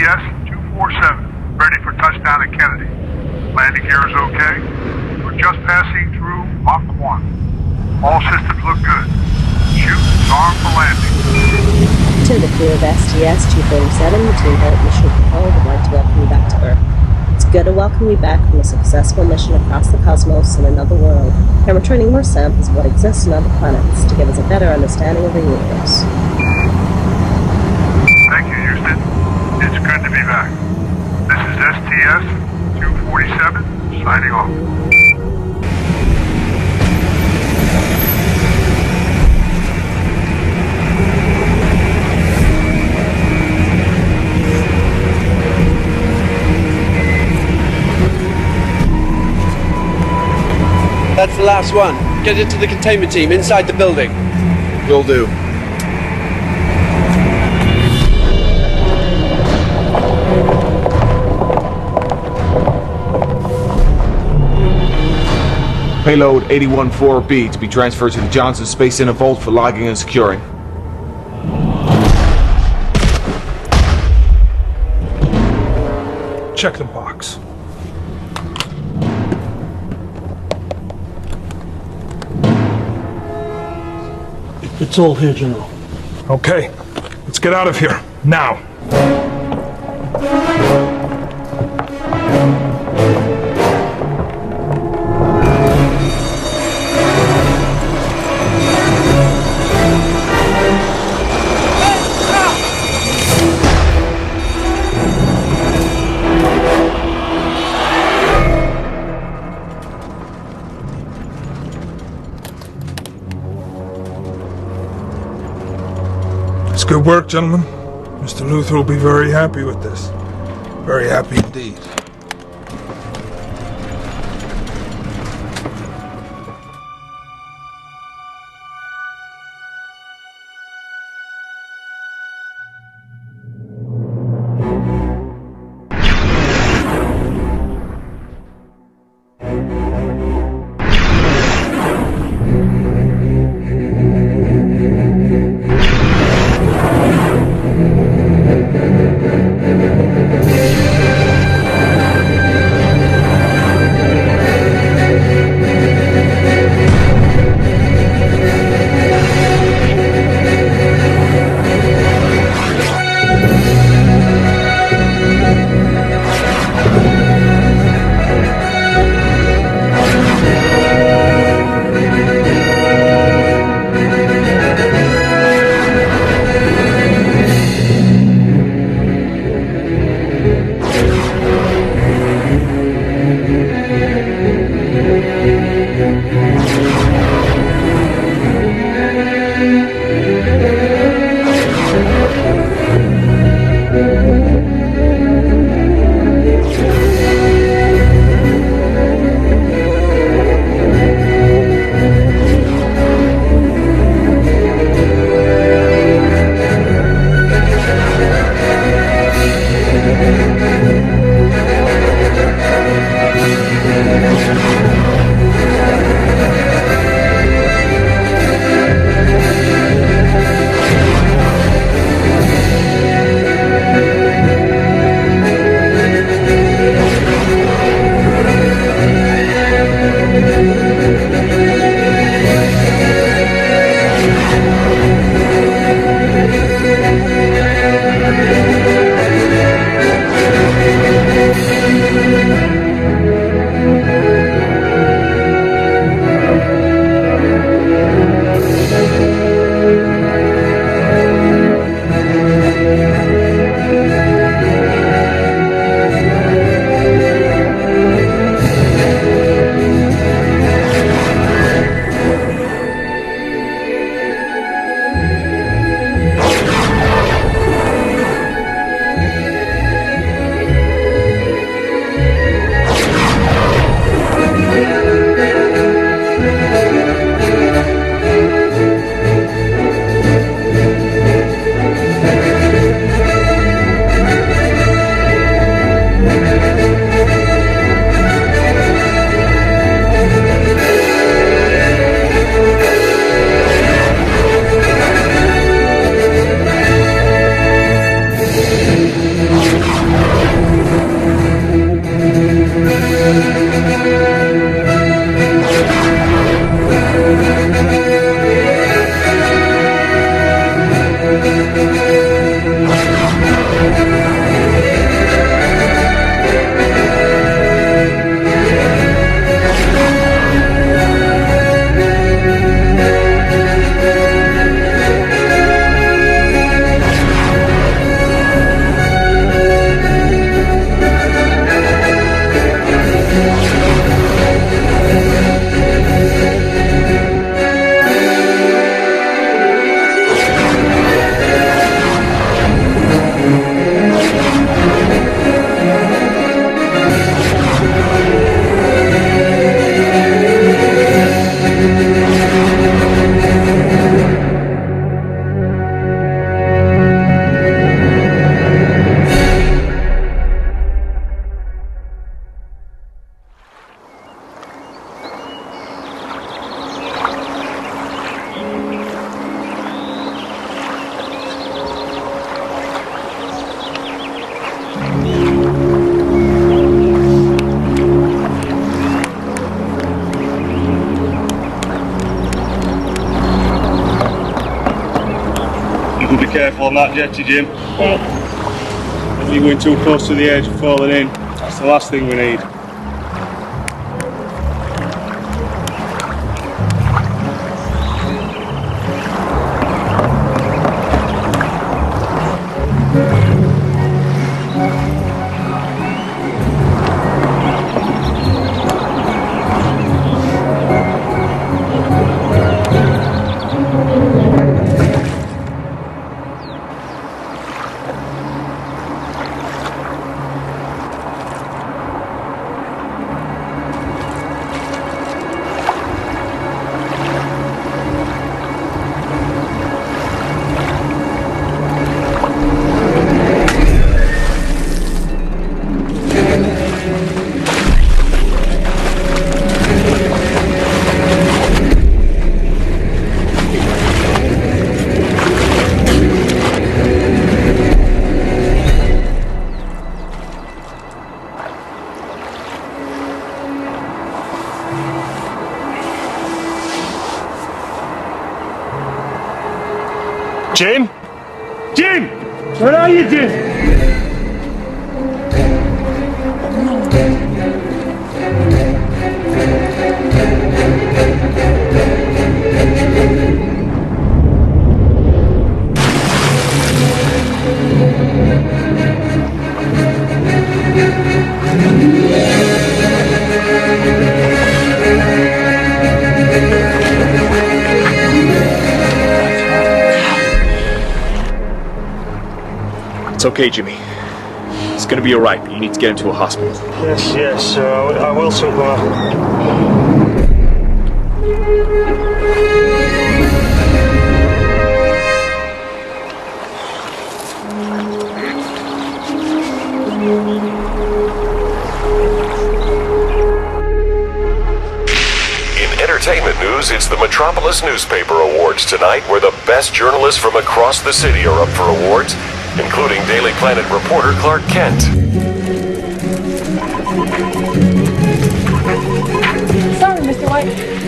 STS-247, ready for touchdown at Kennedy. Landing gear is okay. We're just passing through Mach 1. All systems look good. Chute is armed for landing. To the crew of STS-247, the Team Pilot Mission Control would like to welcome you back to Earth. It's good to welcome you back from a successful mission across the cosmos in another world, and returning more samples of what exists on other planets to give us a better understanding of the universe. Thank you, Houston. It's good to be back. This is STS-247, signing off. That's the last one. Get it to the containment team inside the building. Will do. Payload 81-4B to be transferred to the Johnson Space Center vault for logging and securing. Check the box. It's all here, General. Okay, let's get out of here, now. Good work, gentlemen. Mr. Luther will be very happy with this. Very happy indeed. Be careful on that jetty, Jim. Thanks. When you're going too close to the edge of falling in, that's the last thing we need. Jim? Jim! Where are you, Jim? It's okay, Jimmy. It's gonna be alright, but you need to get into a hospital. Yes, I will, Super. Entertainment news, it's the Metropolis Newspaper Awards tonight, where the best journalists from across the city are up for awards, including Daily Planet reporter Clark Kent. Sorry, Mr. White.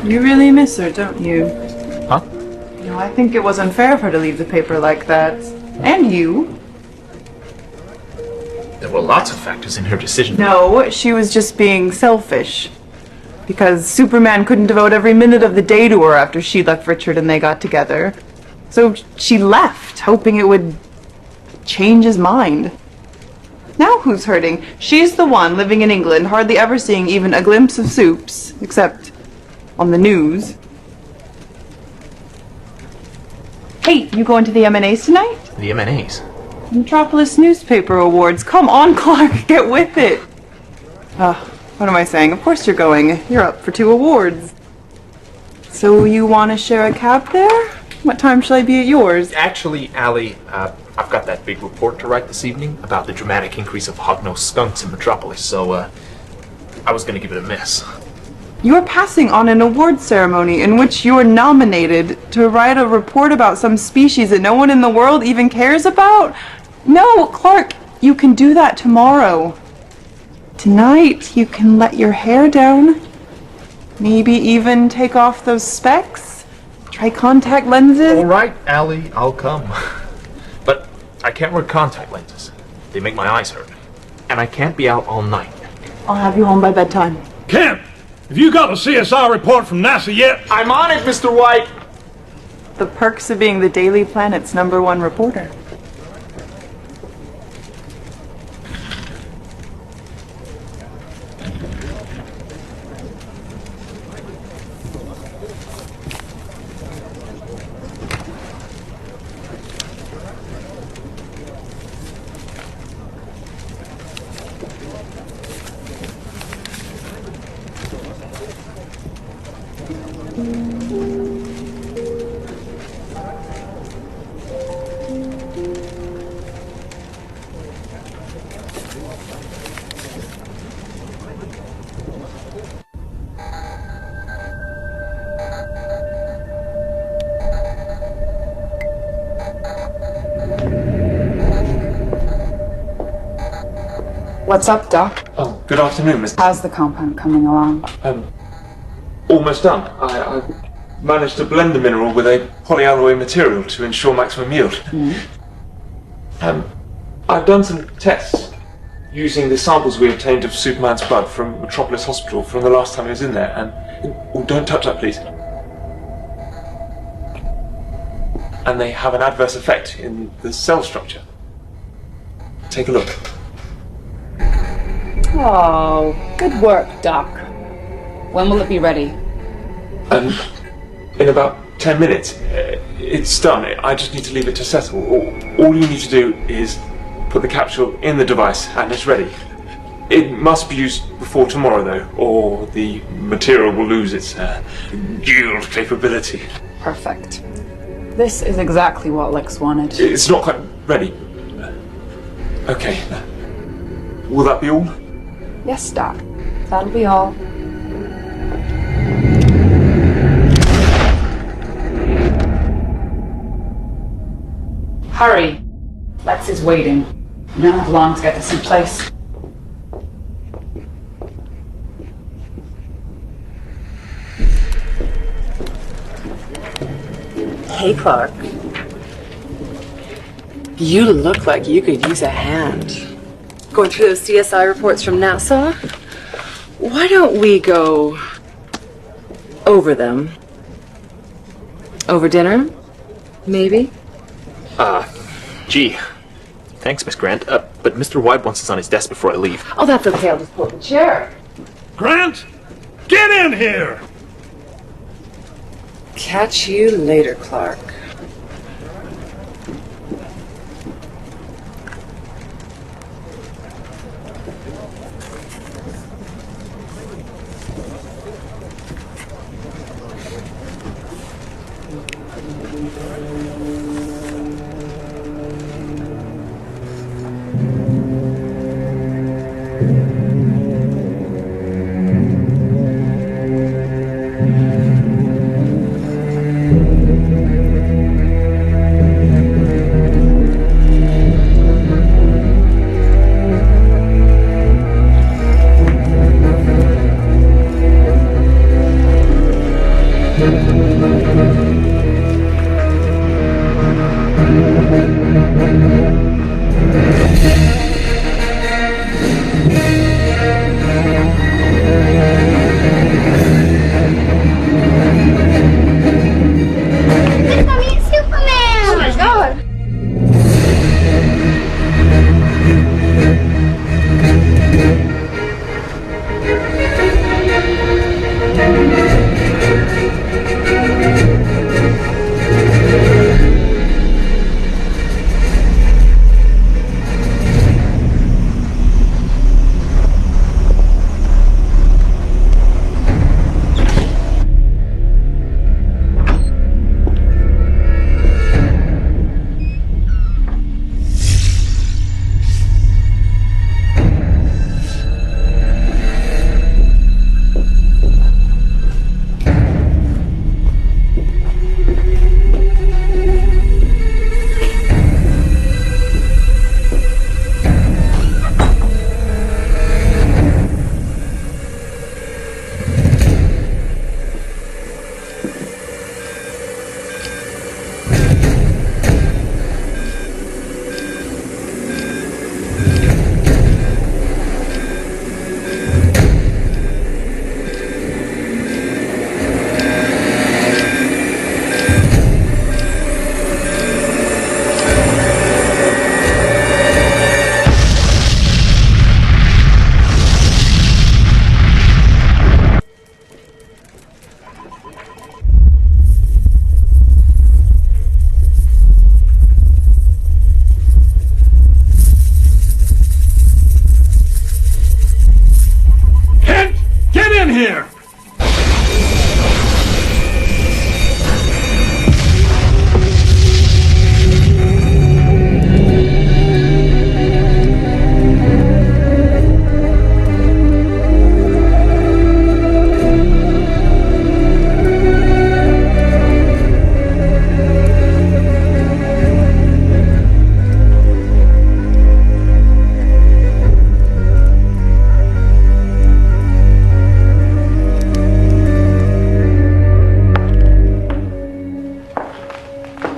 You really miss her, don't you? Huh? You know, I think it was unfair of her to leave the paper like that. And you. There were lots of factors in her decision. No, she was just being selfish. Because Superman couldn't devote every minute of the day to her after she left Richard and they got together. So she left, hoping it would change his mind. Now who's hurting? She's the one living in England, hardly ever seeing even a glimpse of Supes, except on the news. Hey, you going to the M&A's tonight? The M&A's? Metropolis Newspaper Awards. Come on, Clark, get with it. What am I saying? Of course you're going. You're up for 2 awards. So you want to share a cab there? What time shall I be at yours? Actually, Allie, I've got that big report to write this evening about the dramatic increase of hognose skunks in Metropolis, so, I was gonna give it a miss. You're passing on an award ceremony in which you're nominated to write a report about some species that no one in the world even cares about? No, Clark, you can do that tomorrow. Tonight, you can let your hair down. Maybe even take off those specs. Try contact lenses. All right, Allie, I'll come. But I can't wear contact lenses. They make my eyes hurt. And I can't be out all night. I'll have you home by bedtime. Kent, have you got a CSI report from NASA yet? I'm on it, Mr. White! The perks of being the Daily Planet's #1 reporter. What's up, Doc? Oh, good afternoon, Mr. How's the compound coming along? Almost done. I managed to blend the mineral with a polyalloy material to ensure maximum yield. I've done some tests using the samples we obtained of Superman's blood from Metropolis Hospital from the last time he was in there, and... Oh, don't touch that, please. And they have an adverse effect in the cell structure. Take a look. Oh, good work, Doc. When will it be ready? In about 10 minutes. It's done. I just need to leave it to settle. All you need to do is put the capsule in the device and it's ready. It must be used before tomorrow though, or the material will lose its yield capability. Perfect. This is exactly what Lex wanted. It's not quite ready. Okay. Will that be all? Yes, Doc. That'll be all. Hurry. Lex is waiting. You don't have long to get this in place. Hey, Clark. You look like you could use a hand. Going through those CSI reports from NASA? Why don't we go over them? Over dinner? Maybe? Gee. Thanks, Miss Grant. But Mr. White wants us on his desk before I leave. Oh, that's okay. I'll just pull the chair. Grant, get in here! Catch you later, Clark.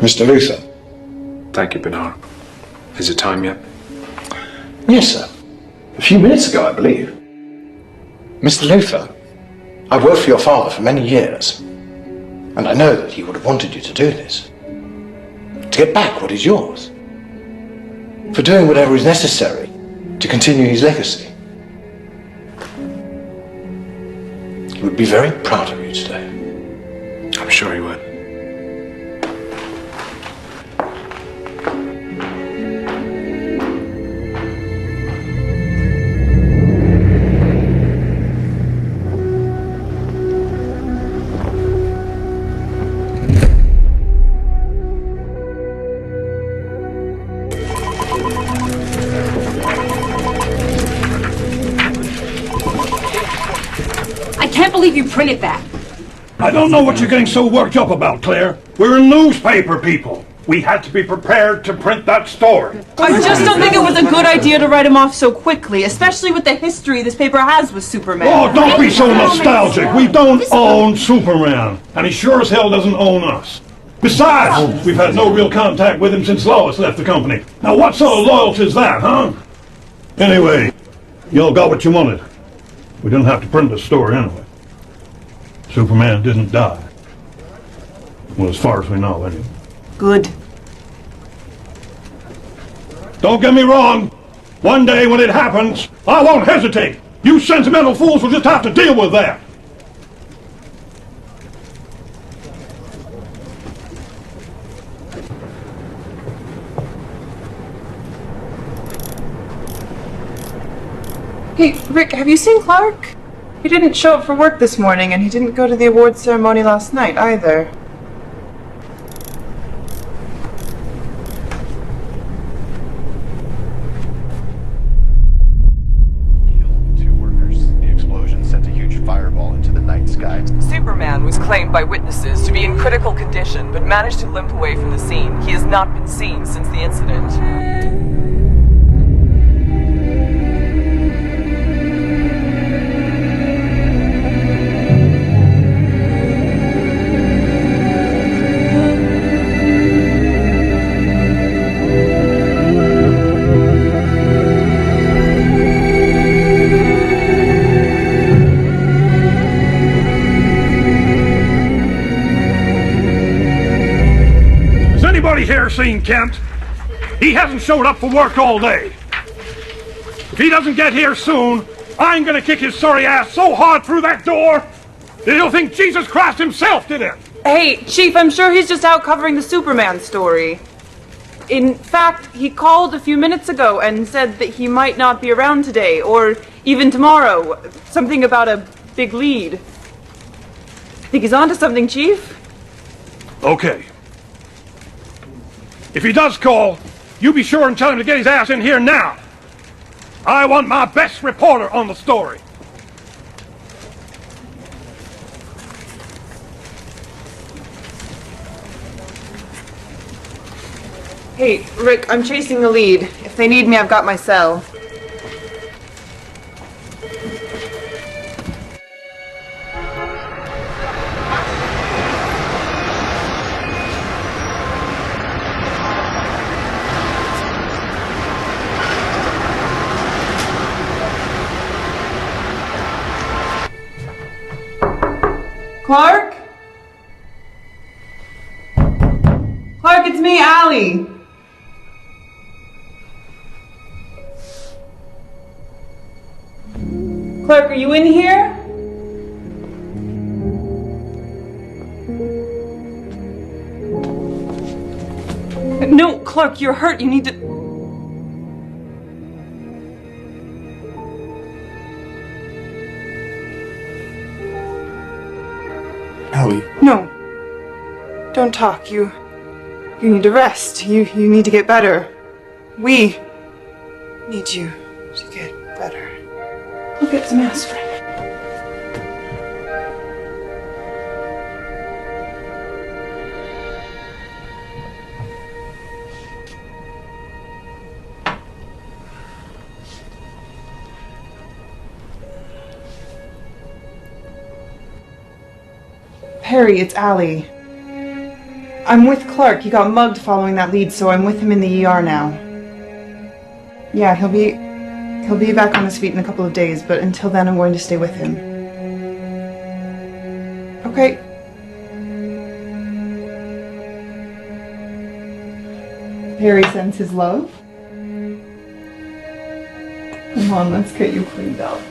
Mr. Luther. Thank you, Bernard. Is it time yet? Yes, sir. A few minutes ago, I believe. Mr. Luther, I've worked for your father for many years, and I know that he would have wanted you to do this. To get back what is yours. For doing whatever is necessary to continue his legacy. He would be very proud of you today. I'm sure he would. You printed that. I don't know what you're getting so worked up about, Claire. We're newspaper people. We had to be prepared to print that story. I just don't think it was a good idea to write him off so quickly, especially with the history this paper has with Superman. Oh, don't be so nostalgic. We don't own Superman, and he sure as hell doesn't own us. Besides, we've had no real contact with him since Lois left the company. Now, what sort of loyalty is that, huh? Anyway, y'all got what you wanted. We didn't have to print the story anyway. Superman didn't die. Well, as far as we know, anyway. Good. Don't get me wrong. One day when it happens, I won't hesitate. You sentimental fools will just have to deal with that. Hey, Rick, have you seen Clark? He didn't show up for work this morning, and he didn't go to the awards ceremony last night, either. Two workers. The explosion sent a huge fireball into the night sky. Superman was claimed by witnesses to be in critical condition, but managed to limp away from the scene. He has not been seen since the incident. Here seen Kent? He hasn't showed up for work all day. If he doesn't get here soon, I'm gonna kick his sorry ass so hard through that door that he'll think Jesus Christ himself did it. Hey, Chief, I'm sure he's just out covering the Superman story. In fact, he called a few minutes ago and said that he might not be around today, or even tomorrow. Something about a big lead. Think he's onto something, Chief? Okay. If he does call, you be sure and tell him to get his ass in here now. I want my best reporter on the story. Hey, Rick, I'm chasing the lead. If they need me, I've got my cell. Clark? Clark, it's me, Allie. Clark, are you in here? No, Clark, you're hurt. You need to... Allie. No. Don't talk. You need to rest. You need to get better. We need you to get better. I'll get some aspirin. Perry, it's Allie. I'm with Clark. He got mugged following that lead, so I'm with him in the ER now. Yeah, he'll be back on his feet in a couple of days, but until then I'm going to stay with him. Okay. Harry sends his love. Come on, let's get you cleaned up.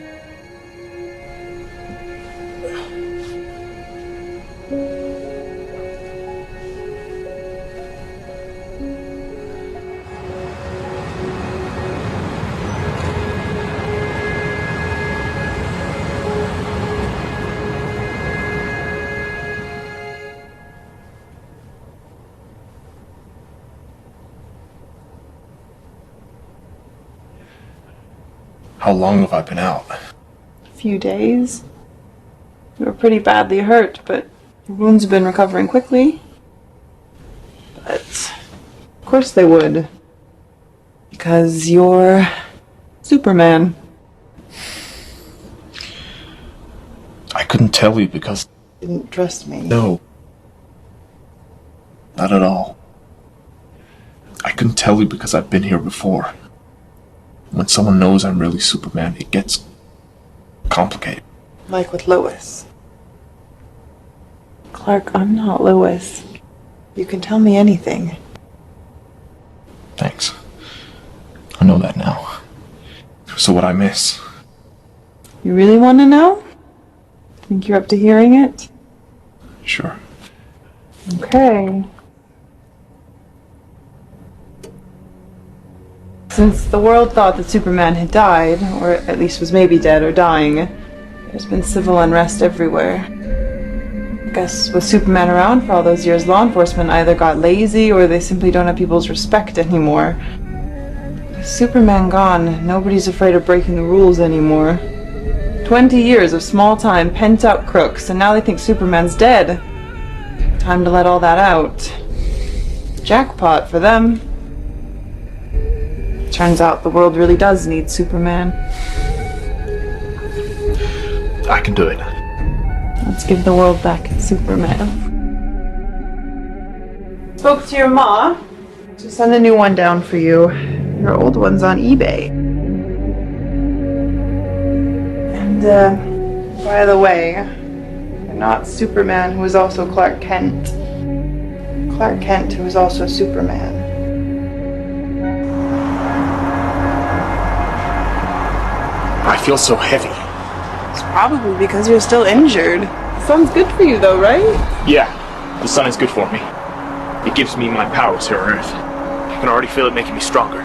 How long have I been out? A few days. You were pretty badly hurt, but your wounds have been recovering quickly. But of course they would. Because you're Superman. I couldn't tell you because... You didn't trust me. No. Not at all. I couldn't tell you because I've been here before. When someone knows I'm really Superman, it gets complicated. Like with Lois. Clark, I'm not Lois. You can tell me anything. Thanks. I know that now. So what I miss? You really want to know? Think you're up to hearing it? Sure. Okay. Since the world thought that Superman had died, or at least was maybe dead or dying, there's been civil unrest everywhere. I guess with Superman around for all those years, law enforcement either got lazy or they simply don't have people's respect anymore. With Superman gone, nobody's afraid of breaking the rules anymore. 20 years of small-time, pent-up crooks, and now they think Superman's dead. Time to let all that out. Jackpot for them. Turns out the world really does need Superman. I can do it. Let's give the world back its Superman. Spoke to your ma. To send a new one down for you. Your old one's on eBay. And, by the way, you're not Superman, who is also Clark Kent. Clark Kent, who is also Superman. I feel so heavy. It's probably because you're still injured. The sun's good for you though, right? Yeah, the sun is good for me. It gives me my powers here on Earth. I can already feel it making me stronger.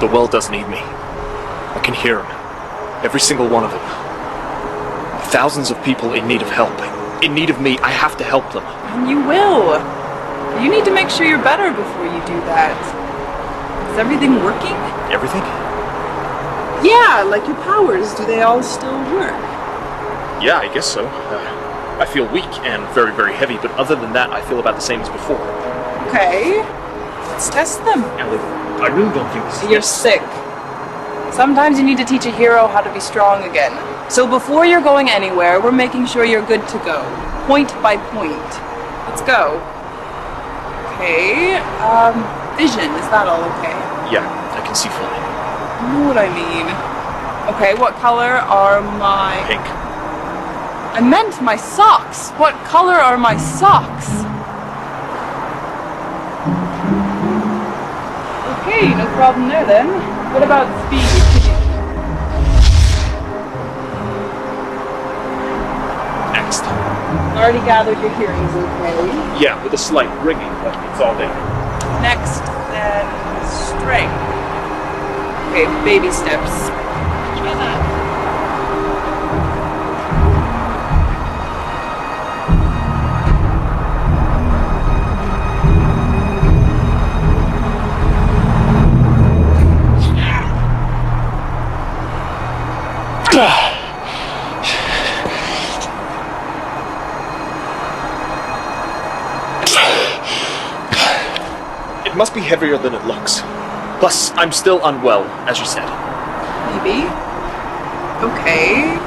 The world doesn't need me. I can hear them. Every single one of them. Thousands of people in need of help. In need of me. I have to help them. And you will. You need to make sure you're better before you do that. Is everything working? Everything? Yeah, like your powers. Do they all still work? Yeah, I guess so. I feel weak and very, very heavy, but other than that, I feel about the same as before. Okay. Let's test them. Ellie, I really don't think this is... You're sick. Sometimes you need to teach a hero how to be strong again. So before you're going anywhere, we're making sure you're good to go. Point by point. Let's go. Okay, vision, is that all okay? Yeah, I can see fine. You know what I mean. Okay, what color are my... Pink. I meant my socks! What color are my socks? Okay, no problem there then. What about speed? Next. Already gathered your hearing's okay. Yeah, with a slight ringing, but it's all there. Next, then, strength. Okay, baby steps. Try that. must be heavier than it looks. Plus, I'm still unwell, as you said. Maybe. Okay.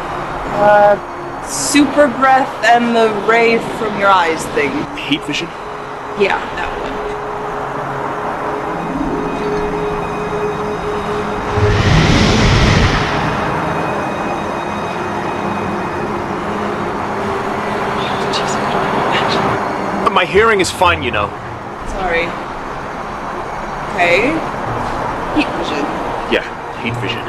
Super breath and the ray from your eyes thing. Heat vision? Yeah, that one. My hearing is fine, you know. Sorry. Okay. Heat vision. Yeah, heat vision.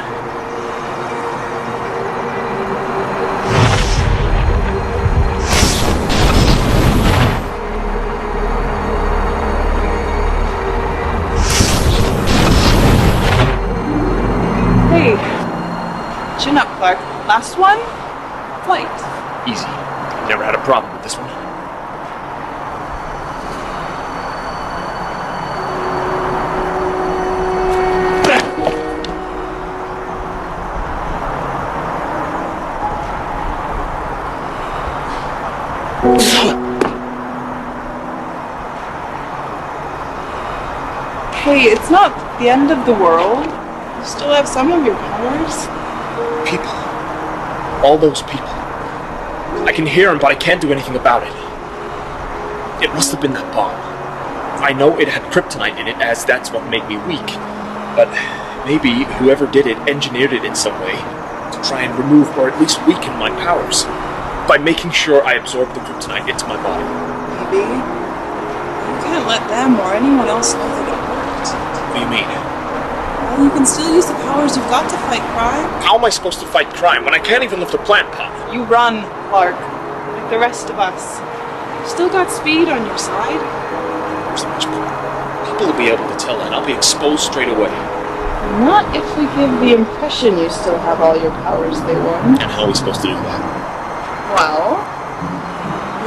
Hey. Chin up, Clark. Last one? Flight. Easy. Never had a problem with this one. Hey, it's not the end of the world. You still have some of your powers. People. All those people. I can hear them, but I can't do anything about it. It must have been that bomb. I know it had kryptonite in it, as that's what made me weak. But maybe whoever did it engineered it in some way to try and remove or at least weaken my powers by making sure I absorb the kryptonite into my body. Maybe. You can't let them or anyone else know that it worked. What do you mean? Well, you can still use the powers you've got to fight crime. How am I supposed to fight crime when I can't even lift a plant pot? You run, Clark, like the rest of us. Still got speed on your side. So much more. People will be able to tell, and I'll be exposed straight away. Not if we give the impression you still have all your powers they want. And how are we supposed to do that? Well,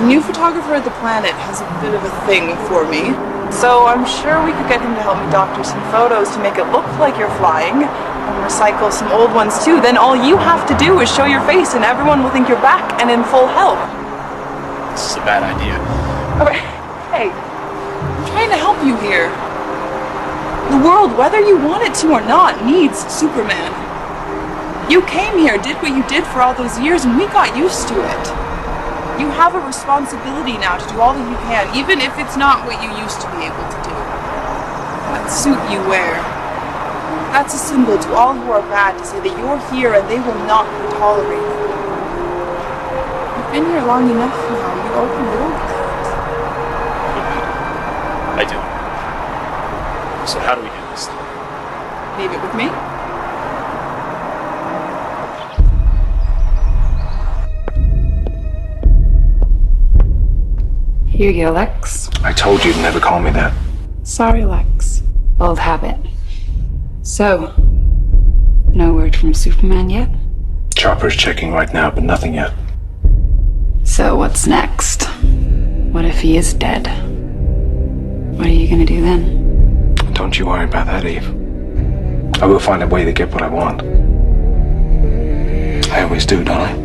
the new photographer at the planet has a bit of a thing for me. So I'm sure we could get him to help me doctor some photos to make it look like you're flying, and recycle some old ones too. Then all you have to do is show your face and everyone will think you're back and in full health. This is a bad idea. Okay, hey, I'm trying to help you here. The world, whether you want it to or not, needs Superman. You came here, did what you did for all those years, and we got used to it. You have a responsibility now to do all that you can, even if it's not what you used to be able to do. That suit you wear, that's a symbol to all who are bad to say that you're here and they will not be tolerated. You've been here long enough now, you overruled that. I do. So how do we do this? Leave it with me. Here you go, Lex. I told you to never call me that. Sorry, Lex. Old habit. So, no word from Superman yet? Chopper's checking right now, but nothing yet. So what's next? What if he is dead? What are you gonna do then? Don't you worry about that, Eve. I will find a way to get what I want. I always do, don't I?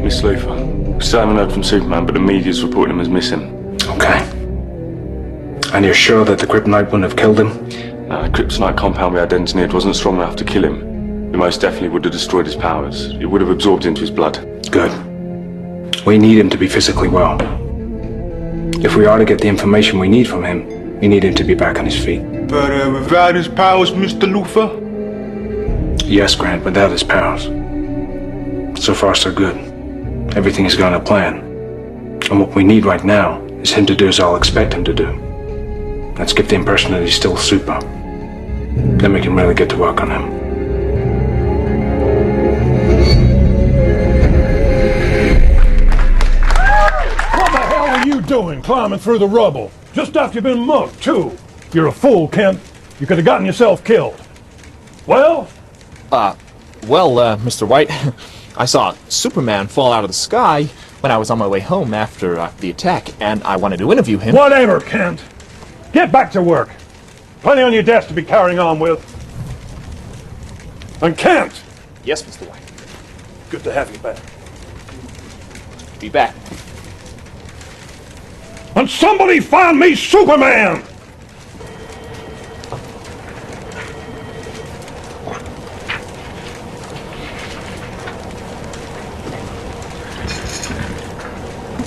Miss Luthor, we still haven't heard from Superman, but the media's reporting him as missing. Okay. And you're sure that the kryptonite wouldn't have killed him? No, the kryptonite compound we had engineered wasn't strong enough to kill him. It most definitely would have destroyed his powers. It would have absorbed into his blood. Good. We need him to be physically well. If we are to get the information we need from him, we need him to be back on his feet. But without his powers, Mr. Luthor? Yes, Grant, without his powers. So far, so good. Everything is going to plan. And what we need right now is him to do as I'll expect him to do. Let's give the impression that he's still super. Then we can really get to work on him. What the hell are you doing climbing through the rubble? Just after you've been mugged, too. You're a fool, Kent. You could have gotten yourself killed. Well? Mr. White, I saw Superman fall out of the sky when I was on my way home after the attack, and I wanted to interview him. Whatever, Kent. Get back to work. Plenty on your desk to be carrying on with. And Kent! Yes, Mr. White. Good to have you back. Be back. And somebody find me Superman!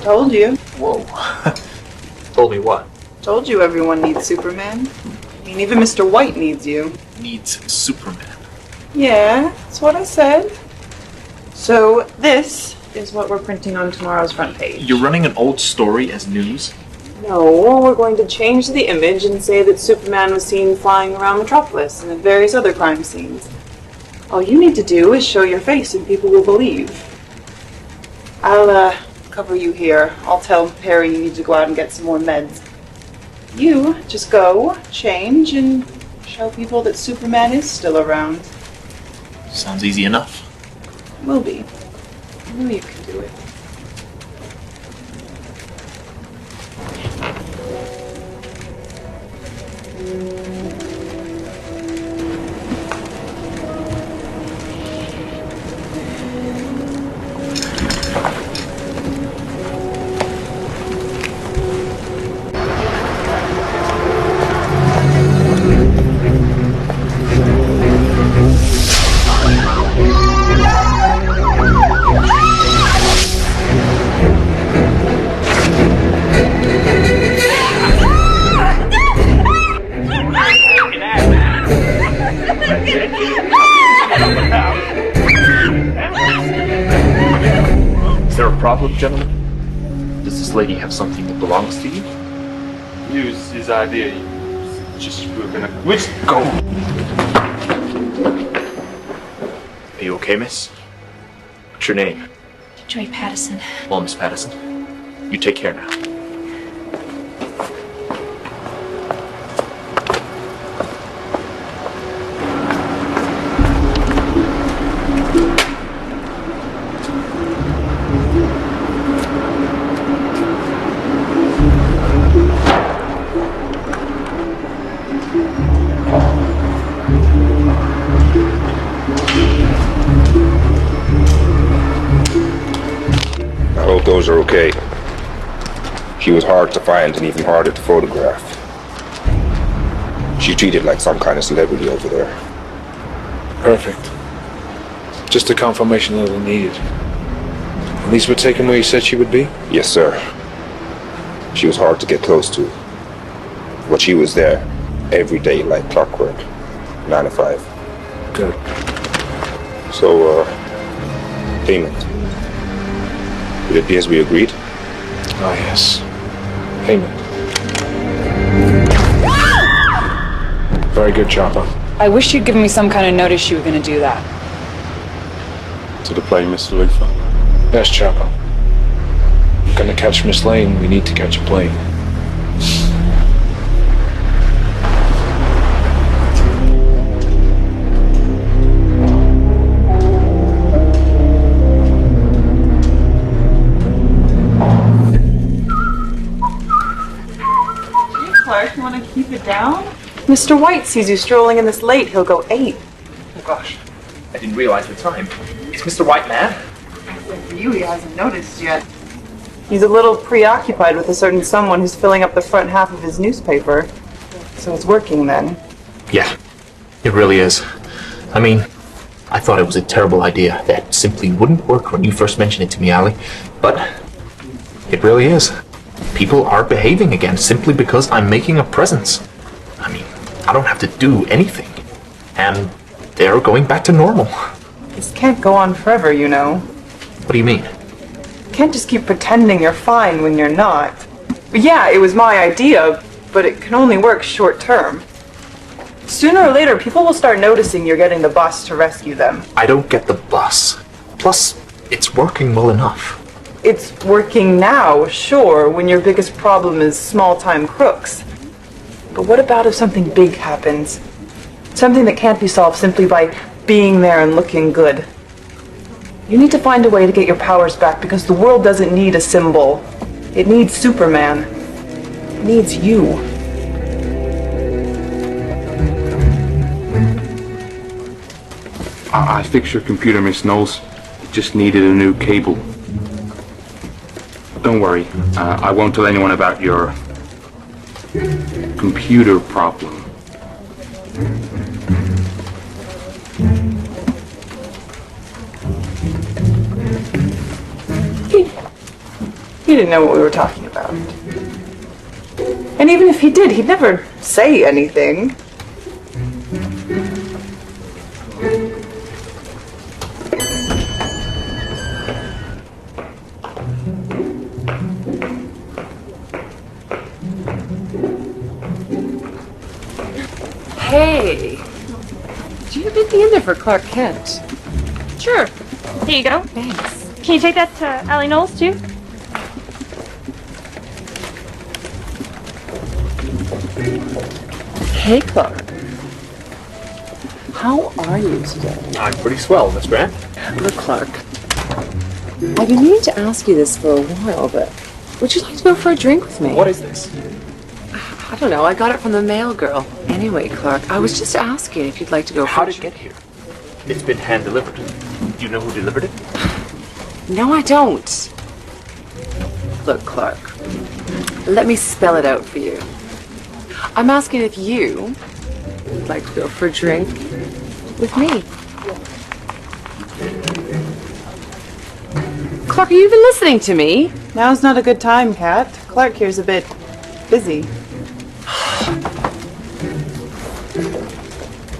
Told you. Whoa. Told me what? Told you everyone needs Superman. I mean, even Mr. White needs you. Needs Superman. Yeah, that's what I said. So, this is what we're printing on tomorrow's front page. You're running an old story as news? No, we're going to change the image and say that Superman was seen flying around Metropolis and at various other crime scenes. All you need to do is show your face and people will believe. I'll, cover you here. I'll tell Perry you need to go out and get some more meds. You just go, change, and show people that Superman is still around. Sounds easy enough. Will be. I know you can do it. Is there a problem, gentlemen? Does this lady have something that belongs to you? Use his idea. Just gonna. Which go? Are you okay, miss? What's your name? Joy Patterson. Well, Miss Patterson, you take care now. I hope those are okay. She was hard to find and even harder to photograph. She's treated like some kind of celebrity over there. Perfect. Just a confirmation that I needed. At least we're taking where you said she would be? Yes, sir. She was hard to get close to. But she was there every day like clockwork. 9 to 5. Good. So, payment. It appears we agreed. Ah, yes. Payment. Very good, Chopper. I wish you'd given me some kind of notice you were going to do that. To the plane, Mr. Luther. Yes, Chopper. Gonna catch Miss Lane, we need to catch a plane. Clark, you want to keep it down? Mr. White sees you strolling in this late, he'll go 8. Oh gosh, I didn't realize the time. Is Mr. White mad? For you, he hasn't noticed yet. He's a little preoccupied with a certain someone who's filling up the front half of his newspaper. So it's working then. Yeah, it really is. I mean, I thought it was a terrible idea that simply wouldn't work when you first mentioned it to me, Allie. But it really is. People are behaving again simply because I'm making a presence. I mean, I don't have to do anything. And they're going back to normal. This can't go on forever, you know. What do you mean? You can't just keep pretending you're fine when you're not. But yeah, it was my idea, but it can only work short term. Sooner or later, people will start noticing you're getting the bus to rescue them. I don't get the bus. Plus, it's working well enough. It's working now, sure, when your biggest problem is small-time crooks. But what about if something big happens? Something that can't be solved simply by being there and looking good. You need to find a way to get your powers back because the world doesn't need a symbol. It needs Superman. It needs you. I fixed your computer, Miss Knowles. It just needed a new cable. Don't worry. I won't tell anyone about your computer problem. He didn't know what we were talking about. And even if he did, he'd never say anything. Hey, do you have anything in there for Clark Kent? Sure. Here you go. Thanks. Can you take that to Allie Knowles too? Hey, Clark. How are you today? I'm pretty swell, Miss Grant. Look, Clark. I've been meaning to ask you this for a while, but would you like to go for a drink with me? What is this? I don't know. I got it from the mail girl. Anyway, Clark, I was just asking if you'd like to go for How a did it drink. get here? It's been hand delivered. Do you know who delivered it? No, I don't. Look, Clark. Let me spell it out for you. I'm asking if you would like to go for a drink with me. Clark, are you even listening to me? Now's not a good time, Kat. Clark here's a bit busy.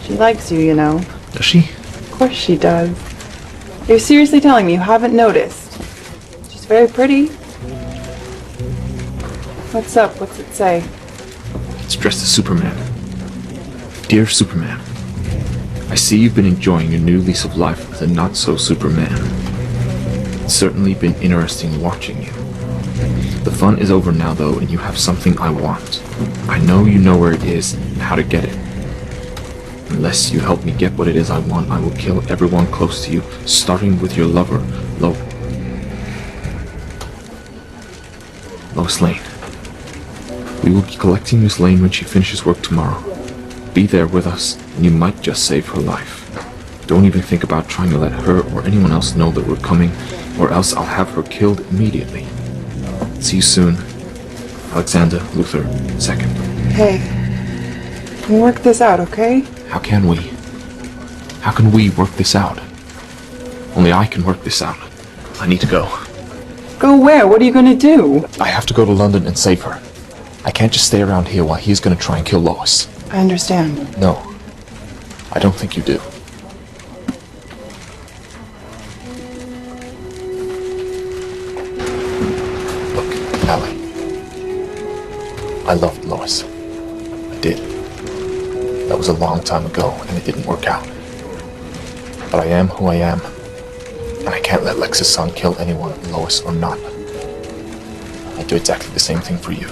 She likes you, you know. Does she? Of course she does. You're seriously telling me you haven't noticed? She's very pretty. What's up? What's it say? It's dressed as Superman. Dear Superman, I see you've been enjoying your new lease of life with a not-so-Superman. It's certainly been interesting watching you. The fun is over now, though, and you have something I want. I know you know where it is and how to get it. Unless you help me get what it is I want, I will kill everyone close to you, starting with your lover, Lois Lane. We will be collecting Miss Lane when she finishes work tomorrow. Be there with us, and you might just save her life. Don't even think about trying to let her or anyone else know that we're coming, or else I'll have her killed immediately. See you soon. Alexander Luthor II. Hey, we'll work this out, okay? How can we? How can we work this out? Only I can work this out. I need to go. Go where? What are you gonna do? I have to go to London and save her. I can't just stay around here while he's gonna try and kill Lois. I understand. No. I don't think you do. Look, Allie. I loved Lois. I did. That was a long time ago, and it didn't work out. But I am who I am. And I can't let Lex's son kill anyone, Lois or not. I'll do exactly the same thing for you.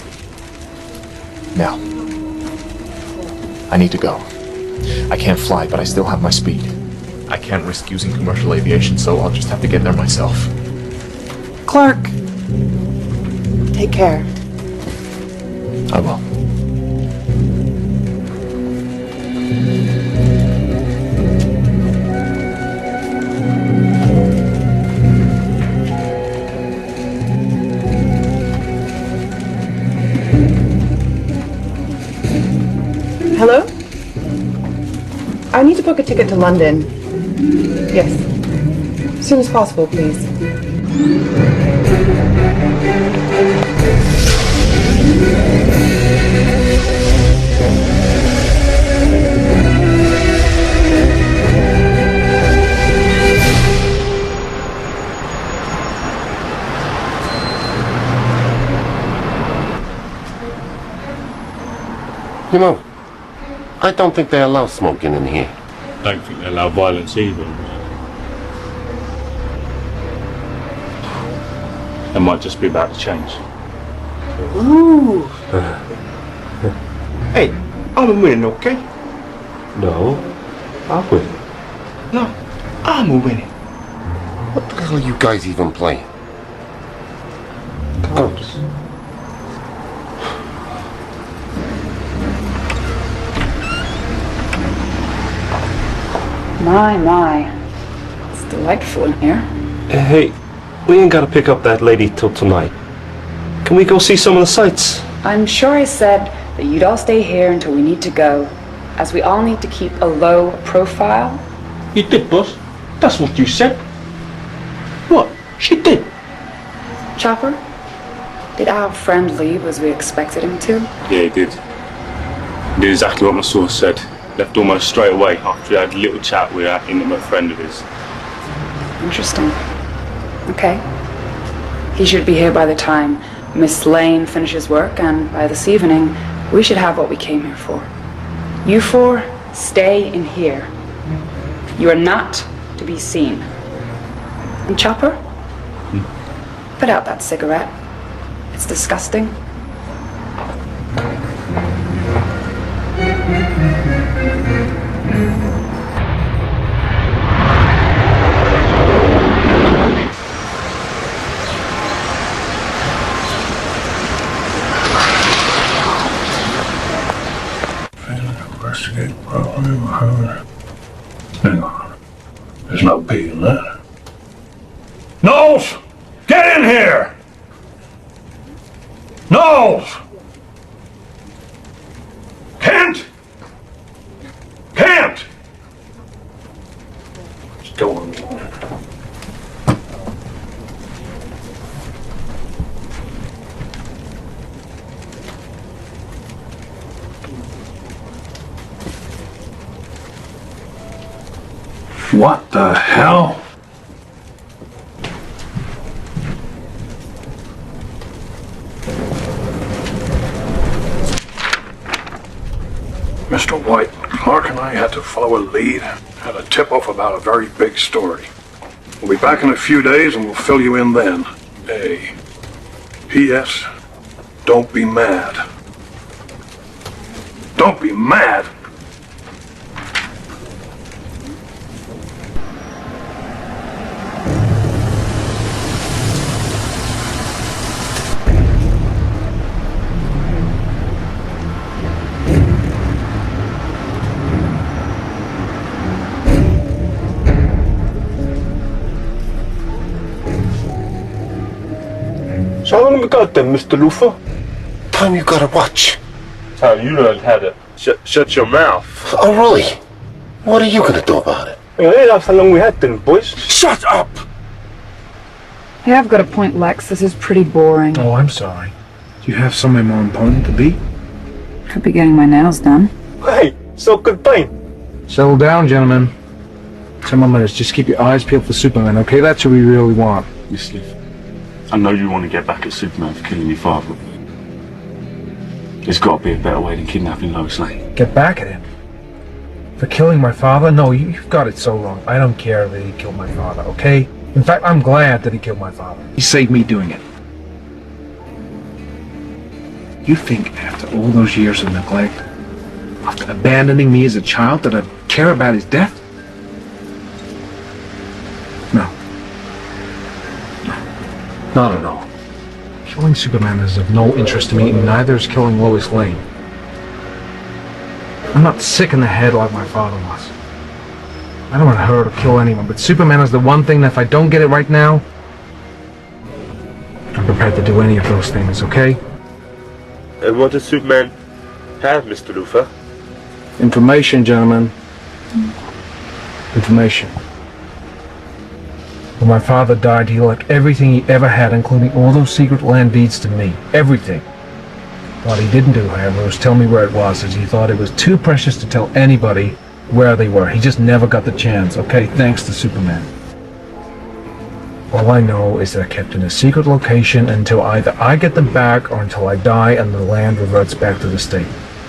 Now, I need to go. I can't fly, but I still have my speed. I can't risk using commercial aviation, so I'll just have to get there myself. Clark, take care. I will. Hello? I need to book a ticket to London. Yes. As soon as possible, please. You know, I don't think they allow smoking in here. Don't think they allow violence either. It might just be about to change. Ooh. Hey, I'm winning, okay? No, I'm winning. No, I'm winning. What the hell are you guys even playing? Cards. My. It's delightful in here. Hey, we ain't gotta pick up that lady till tonight. Can we go see some of the sights? I'm sure I said that you'd all stay here until we need to go, as we all need to keep a low profile. You did, boss. That's what you said. What? She did. Chopper, did our friend leave as we expected him to? Yeah, he did. He did exactly what my source said. Left almost straight away after he had a little chat with that intimate friend of his. Interesting. Okay. He should be here by the time Miss Lane finishes work, and by this evening, we should have what we came here for. You four, stay in here. You are not to be seen. And Chopper? Put out that cigarette. It's disgusting. Investigate problem. Hang on. There's no P in that. Knowles! Get in here! Knowles! Kent! Kent! What's going on? What the hell? Mr. White, Clark and I had to follow a lead, had a tip-off about a very big story. We'll be back in a few days and we'll fill you in then. A. P.S. Don't be mad. Don't be mad! So how long have we got then, Mr. Luther? Time you gotta watch. Time you learned how to shut your mouth. Oh, really? What are you gonna do about it? Yeah, that's how long we had then, boys. Shut up! Hey, I've got a point, Lex. This is pretty boring. Oh, I'm sorry. Do you have something more important to be? Could be getting my nails done. Hey, so good pain. Settle down, gentlemen. 10 more minutes. Just keep your eyes peeled for Superman, okay? That's who we really want. Listen, I know you want to get back at Superman for killing your father. There's got to be a better way than kidnapping Lois Lane. Get back at him? For killing my father? No, you've got it so wrong. I don't care that he killed my father, okay? In fact, I'm glad that he killed my father. He saved me doing it. You think after all those years of neglect, after abandoning me as a child, that I'd care about his death? No. Not at all. Killing Superman is of no interest to me, and neither is killing Lois Lane. I'm not sick in the head like my father was. I don't want to hurt or kill anyone, but Superman is the one thing that if I don't get it right now, I'm prepared to do any of those things, okay? And what does Superman have, Mr. Luther? Information, gentlemen. Information. When my father died, he left everything he ever had, including all those secret land deeds, to me. Everything. What he didn't do, however, was tell me where it was, as he thought it was too precious to tell anybody where they were. He just never got the chance, okay? Thanks to Superman. All I know is they're kept in a secret location until either I get them back or until I die and the land reverts back to the state.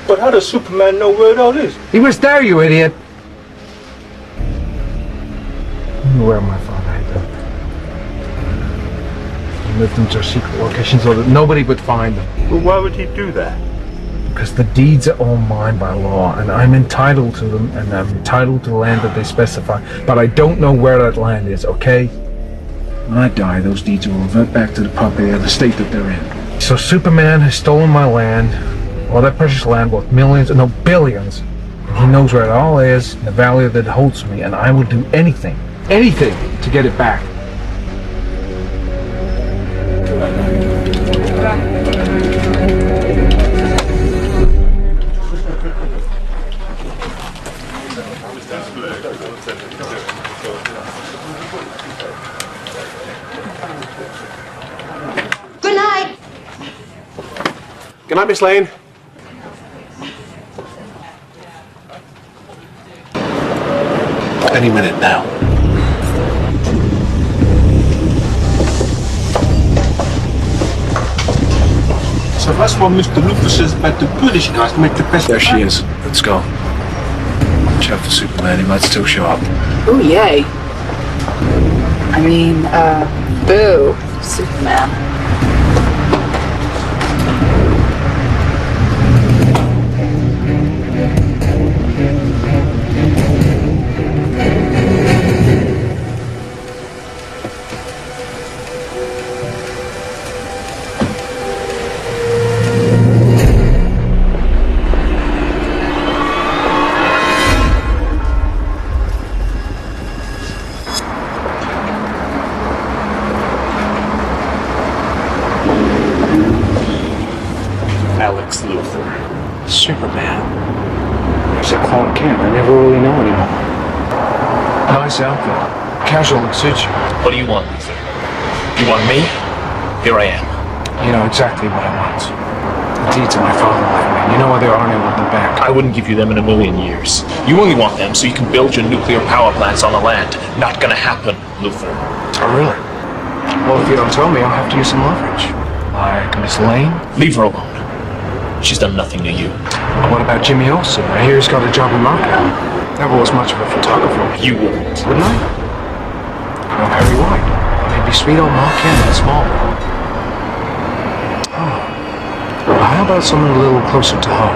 But how does Superman know where it all is? He was there, you idiot! I knew where my father had them. He moved them to a secret location so that nobody would find them. Well, why would he do that? Because the deeds are all mine by law, and I'm entitled to them, and I'm entitled to the land that they specify. But I don't know where that land is, okay? When I die, those deeds will revert back to the property of the state that they're in. So Superman has stolen my land, all that precious land worth millions, no, billions. And he knows where it all is, the value that holds me, and I will do anything, to get it back. Good night, Miss Lane. Any minute now. So that's what Mr. Luther says about the British guys make the best. There she is. Let's go. Watch out for Superman. He might still show up. Oh, yay. I mean, boo, Superman. Alex Luthor. Superman. He's a Clark Kent. I never really know anymore. Nice outfit. Casual would suit you. What do you want, Luthor? You want me? Here I am. You know exactly what I want. The deeds of my father left me. You know why they aren't able to back. I wouldn't give you them in a million years. You only want them so you can build your nuclear power plants on the land. Not gonna happen, Luthor. Oh, really? Well, if you don't tell me, I'll have to use some leverage. Like Miss Lane? Leave her alone. She's done nothing to you. What about Jimmy Olsen? I hear he's got a job in Moscow. Never was much of a photographer. You wouldn't. Wouldn't I? No Perry White. Maybe sweet old Mark Kent in small world. Oh. Well, how about someone a little closer to home?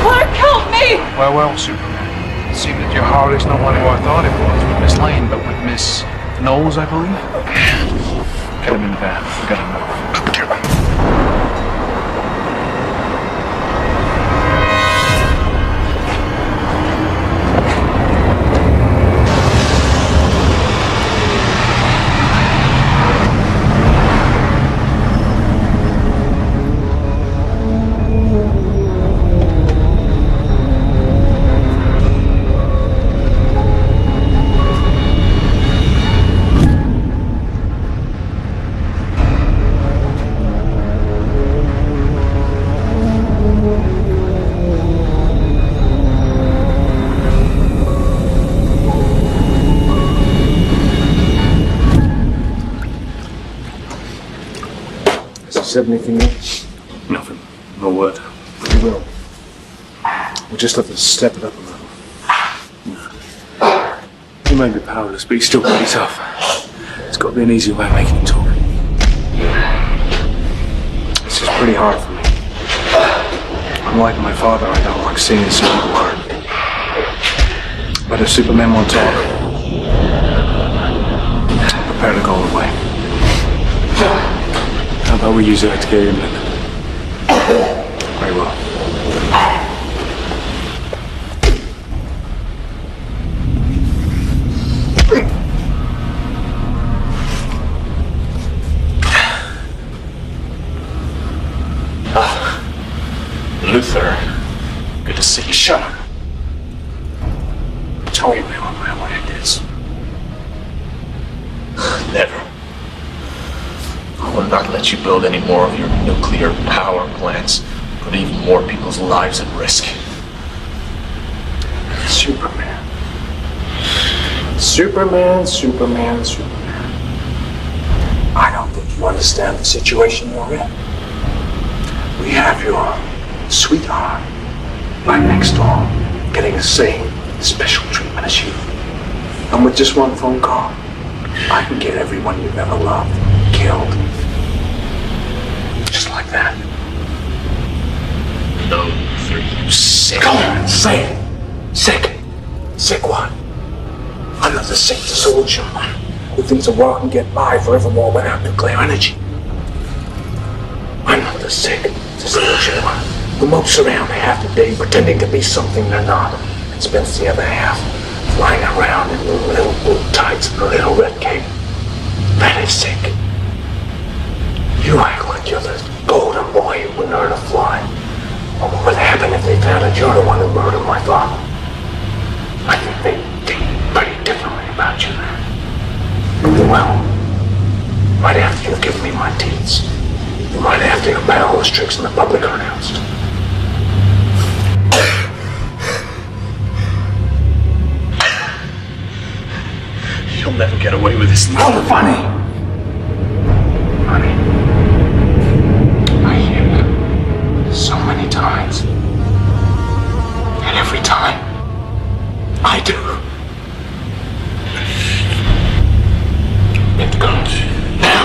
Clark, help me! Well, Superman. It seemed that your heart is not what I thought it was with Miss Lane, but with Miss Knowles, I believe. Get him in the van. We gotta move. Said anything else? Nothing. No word. We will. We'll just have to step it up a little. He may be powerless, but he's still pretty tough. There's got to be an easy way of making him talk. This is pretty hard for me. Unlike my father, I don't like seeing some people hurt. But if Superman won't talk, prepare to go away. How about we use her to get him in? Very well. Luthor. Good to see you. Shut up. Tell me what it is. Never. I will not let you build any more of your nuclear power plants. Put even more people's lives at risk. Superman. Superman. I don't think you understand the situation you're in. We have your sweetheart right next door, getting the same special treatment as you. And with just one phone call, I can get everyone you've ever loved killed. Just like that. No, Luthor, you sick. Go on, say it. Sick. Sick what? I'm not the sick soldier who thinks the world can get by forevermore without nuclear energy. I'm not the sick soldier who mopes around half the day pretending to be something they're not and spends the other half flying around in little blue tights and a little red cape. That is sick. You act like you're the golden boy who wouldn't hurt a fly. What would happen if they found out you're the one who murdered my father? deeds. You might have to compare all those tricks in the public unannounced. You'll never get away with this. How funny! Honey, I hear that so many times. And every time, I do. Get the guns. Now!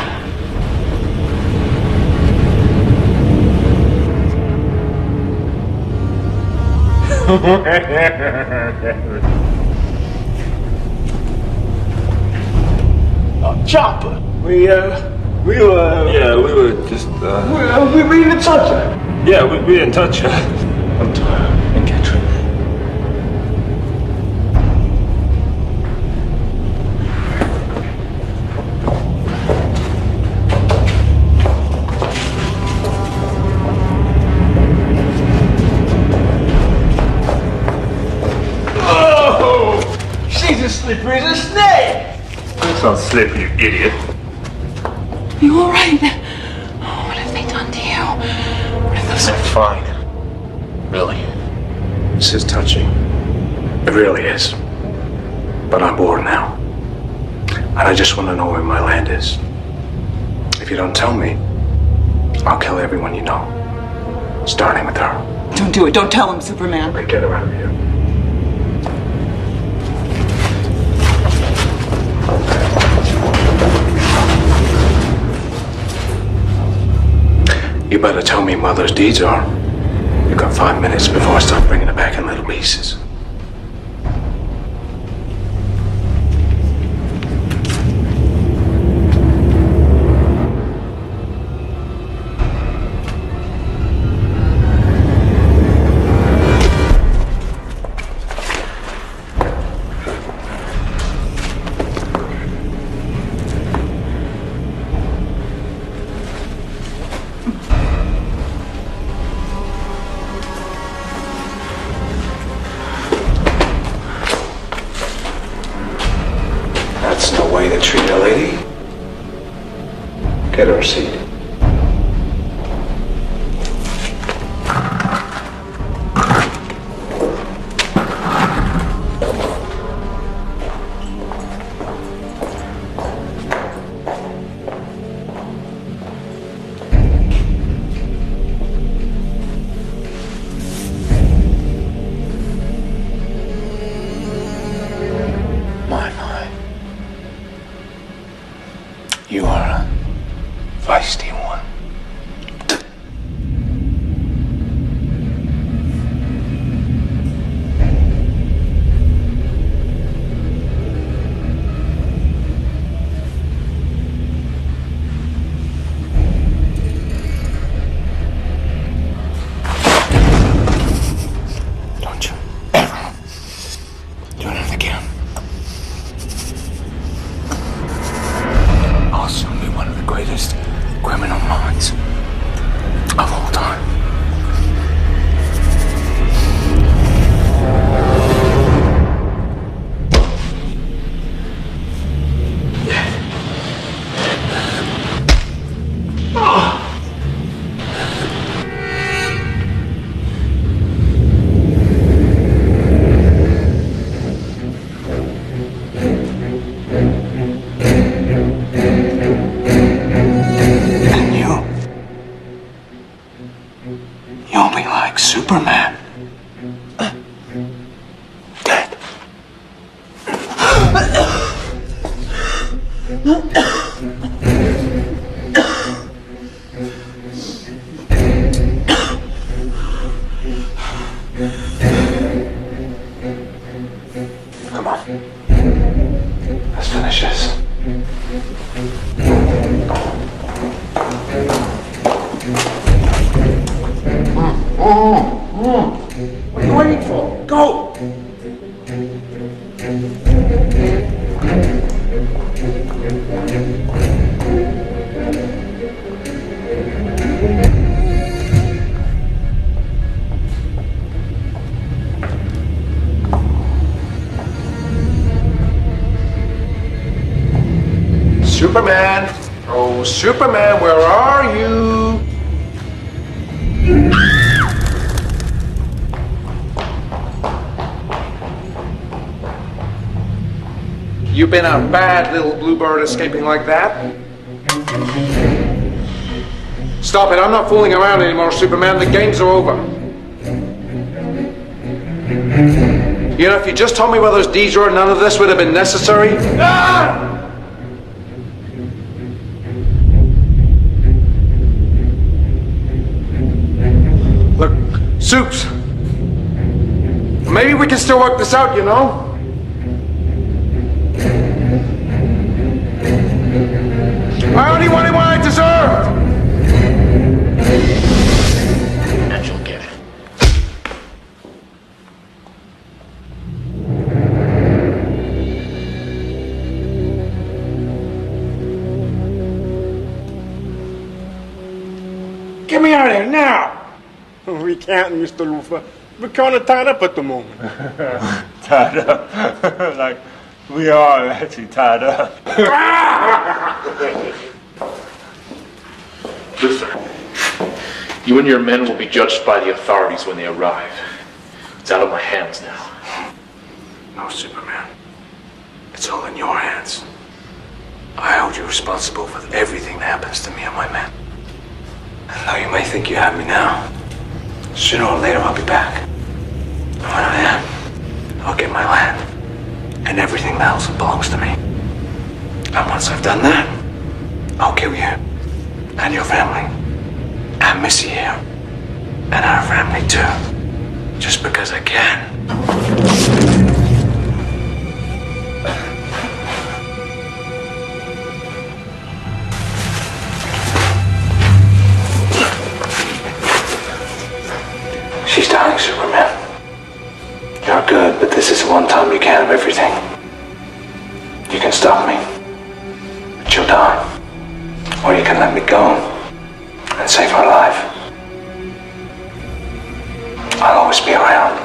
Chopper. We were just, we didn't touch her. Yeah, we didn't touch her. I'm tired. And Catherine. Oh! She's as slippery as a snake! That's not slippery, you idiot. You all right? Oh, what have they done to you? What have those... I'm fine. Really. This is touching. It really is. But I'm bored now. And I just want to know where my land is. If you don't tell me, I'll kill everyone you know. Starting with her. Don't do it. Don't tell him, Superman. Then get her out of here. You better tell me Mother's deeds are. You got 5 minutes before I start bringing it back in little pieces. That's no way to treat a lady. Get her a seat. You are a feisty one. Don't you ever do it again. I'll soon be one of the greatest criminal minds of all time. You'll be like Superman. Dead. Come on. Let's finish this. What are you waiting for? Go! Superman! Oh, Superman, where are you? You been a bad little bluebird escaping like that? Stop it, I'm not fooling around anymore, Superman. The games are over. You know, if you just told me where those deeds were, none of this would have been necessary. Ah! Look, Soups. Maybe we can still work this out, you know? I only wanted what I deserved! And you'll get it. Get me out of here now! We can't, Mr. Lufa. We're kind of tied up at the moment. Tied up? Like, we are actually tied up. Luther, you and your men will be judged by the authorities when they arrive. It's out of my hands now. No, Superman. It's all in your hands. I hold you responsible for everything that happens to me and my men. And though you may think you have me now, sooner or later I'll be back. And when I am, I'll get my land and everything else that belongs to me. And once I've done that, I'll kill you and your family and Missy here and our family too, just because I can. She's dying, Superman. You're good, but this is the one time you can have everything. You can stop me, but you'll die. Or you can let me go and save her life. I'll always be around.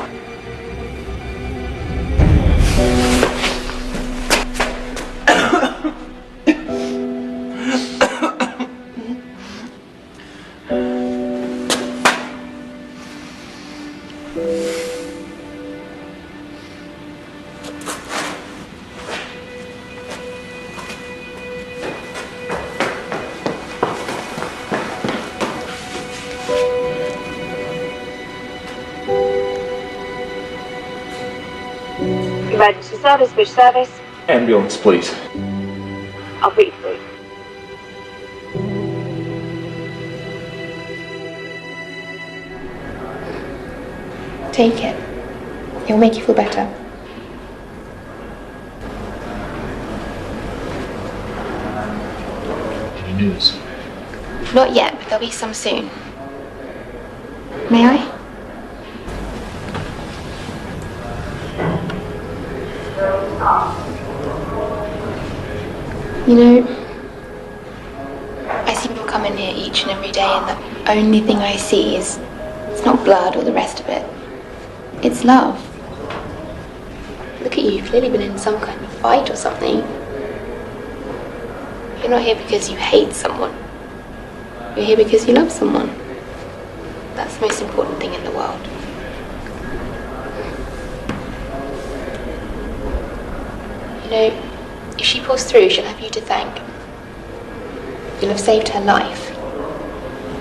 Emergency service, which service? Ambulance, please. I'll put you through. Take it. It'll make you feel better. Any news? Not yet, but there'll be some soon. May I? You know, I see people come in here each and every day, and the only thing I see is it's not blood or the rest of it. It's love. Look at you, you've clearly been in some kind of fight or something. You're not here because you hate someone. You're here because you love someone. That's the most important thing in the world. You know, if she pulls through, she'll have you to thank. You'll have saved her life.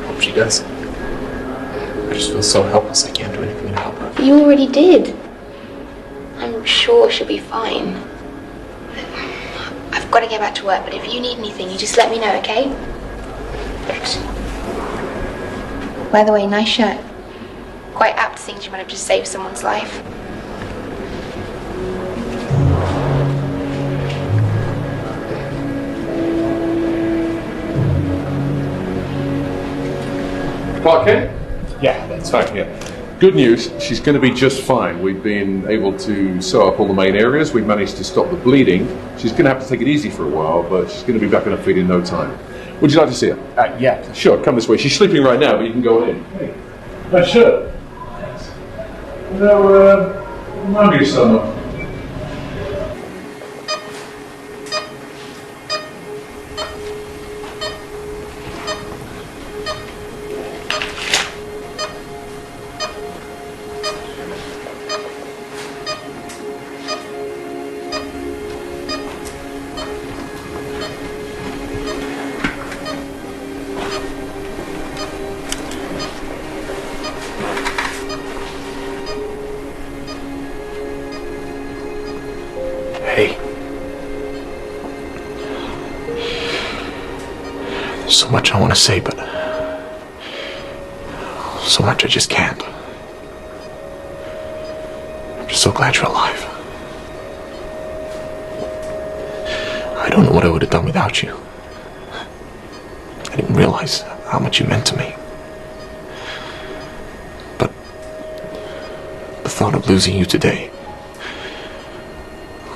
Hope she does. I just feel so helpless I can't do anything to help her. You already did. I'm sure she'll be fine. I've got to get back to work, but if you need anything, you just let me know, okay? Thanks. By the way, nice shirt. Quite apt to think you might have just saved someone's life. Clark Kent? Yeah, that's fine, yeah. Good news, she's going to be just fine. We've been able to sew up all the main areas. We've managed to stop the bleeding. She's going to have to take it easy for a while, but she's going to be back on her feet in no time. Would you like to see her? Yeah. Sure, come this way. She's sleeping right now, but you can go in. Hey, nice shirt. Thanks. Now, remind me of someone. So much I want to say, but so much I just can't. I'm just so glad you're alive. I don't know what I would have done without you. I didn't realize how much you meant to me. But the thought of losing you today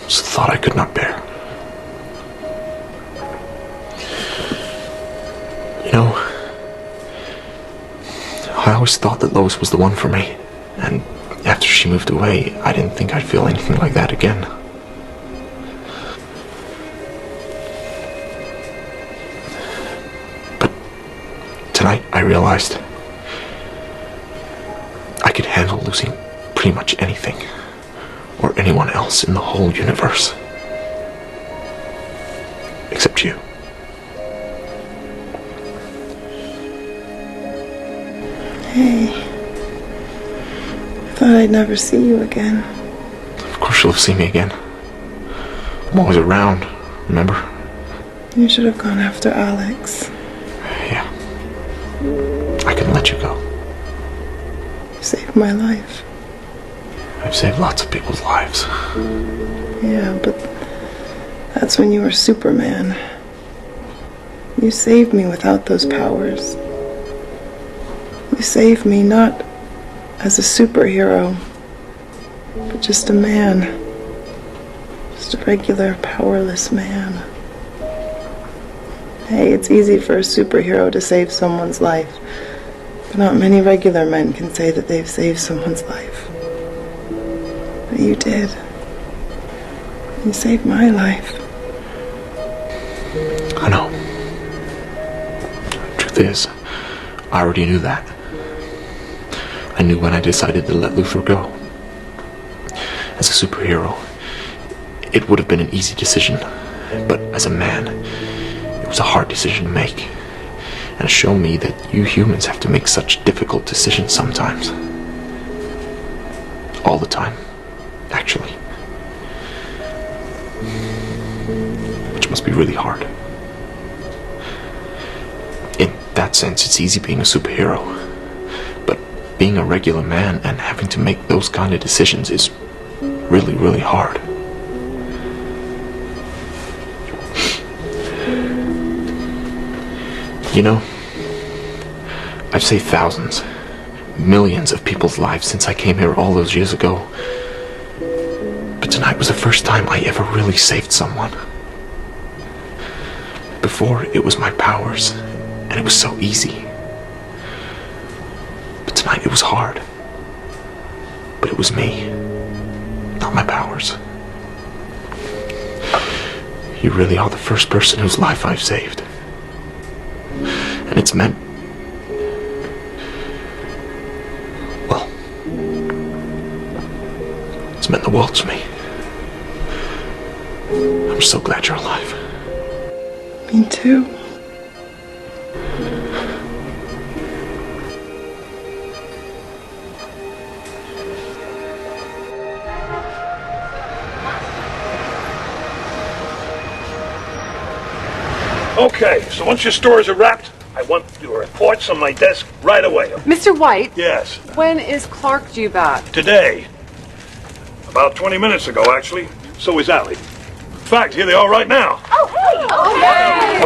was the thought I could not bear. You know, I always thought that Lois was the one for me, and after she moved away, I didn't think I'd feel anything like that again. But tonight I realized I could handle losing pretty much anything, or anyone else in the whole universe. Except you. Hey, I thought I'd never see you again. Of course you'll see me again. I'm always around, remember? You should have gone after Alex. Yeah. I couldn't let you go. You saved my life. I've saved lots of people's lives. Yeah, but that's when you were Superman. You saved me without those powers. You saved me not as a superhero, but just a man. Just a regular, powerless man. Hey, it's easy for a superhero to save someone's life, but not many regular men can say that they've saved someone's life. But you did. You saved my life. I know. Truth is, I already knew that. I knew when I decided to let Luther go. As a superhero, it would have been an easy decision, but as a man, it was a hard decision to make, and to show me that you humans have to make such difficult decisions sometimes. All the time, actually. Which must be really hard. In that sense, it's easy being a superhero. Being a regular man and having to make those kind of decisions is really, really hard. You know, I've saved thousands, millions of people's lives since I came here all those years ago. But tonight was the first time I ever really saved someone. Before, it was my powers, and it was so easy. Tonight it was hard, but it was me, not my powers. You really are the first person whose life I've saved, and it's meant, well, it's meant the world to me. I'm so glad you're alive. Me too. Okay, so once your stories are wrapped, I want your reports on my desk right away. Mr. White? Yes. When is Clark due back? Today. About 20 minutes ago, actually. So is Allie. In fact, here they are right now. Oh, hey! Oh,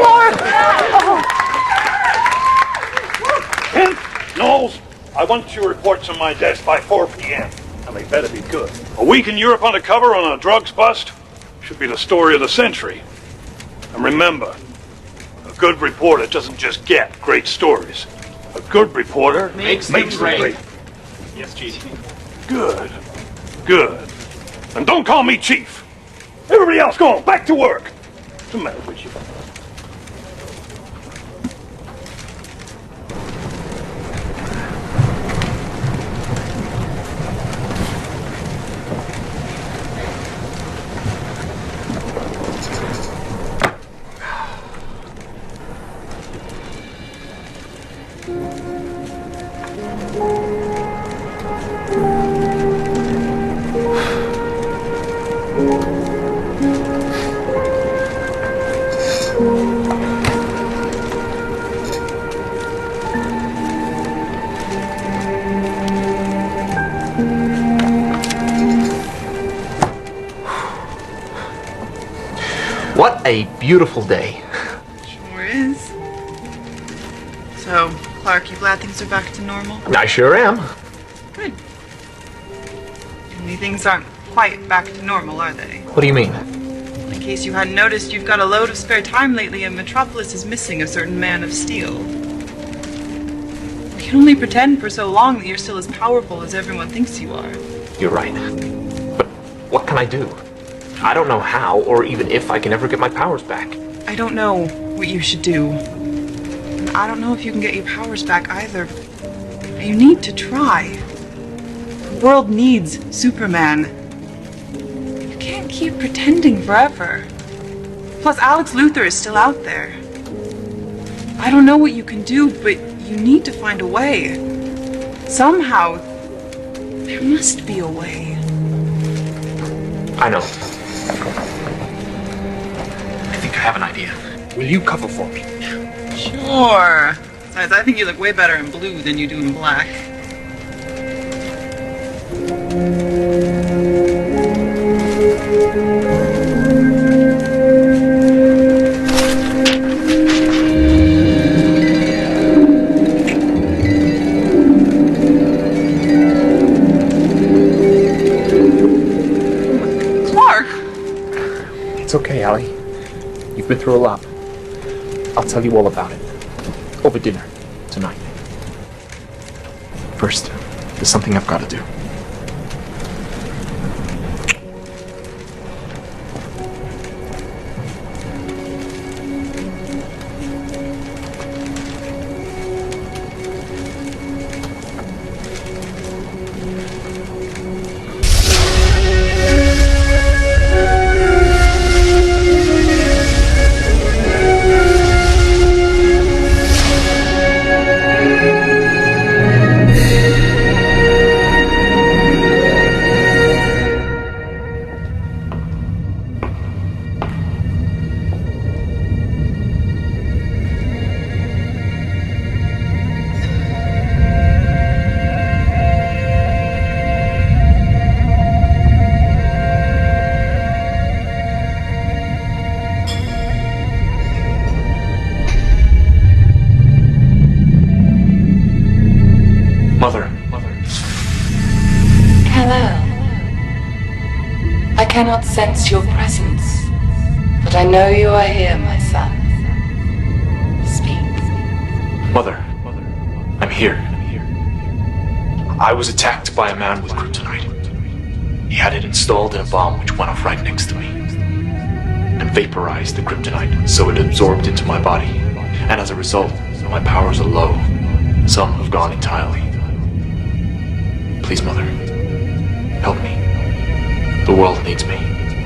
Clark! Kent, Knowles, I want your reports on my desk by 4 p.m. And they better be good. A week in Europe undercover on a drugs bust should be the story of the century. And remember, a good reporter doesn't just get great stories. A good reporter makes them great. Yes, Chief. Good. Good. And don't call me Chief. Everybody else, go on, back to work. What's the matter with you? What a beautiful day. Sure is. So, Clark, you glad things are back to normal? I sure am. Good. Only things aren't quite back to normal, are they? What do you mean? In case you hadn't noticed, you've got a load of spare time lately, and Metropolis is missing a certain man of steel. You can only pretend for so long that you're still as powerful as everyone thinks you are. You're right. But what can I do? I don't know how, or even if I can ever get my powers back. I don't know what you should do. And I don't know if you can get your powers back either. But you need to try. The world needs Superman. You can't keep pretending forever. Plus, Alex Luthor is still out there. I don't know what you can do, but you need to find a way. Somehow, there must be a way. I know. I think I have an idea. Will you cover for me? Sure. Besides, I think you look way better in blue than you do in black. Clark! It's okay, Allie. You've been through a lot. I'll tell you all about it. Over dinner tonight. First, there's something I've got to do. I cannot sense your presence, but I know you are here, my son. Speak. Mother, I'm here. I was attacked by a man with kryptonite. He had it installed in a bomb which went off right next to me and vaporized the kryptonite so it absorbed into my body. And as a result, my powers are low. Some have gone entirely. Please, Mother, help me. The world needs me.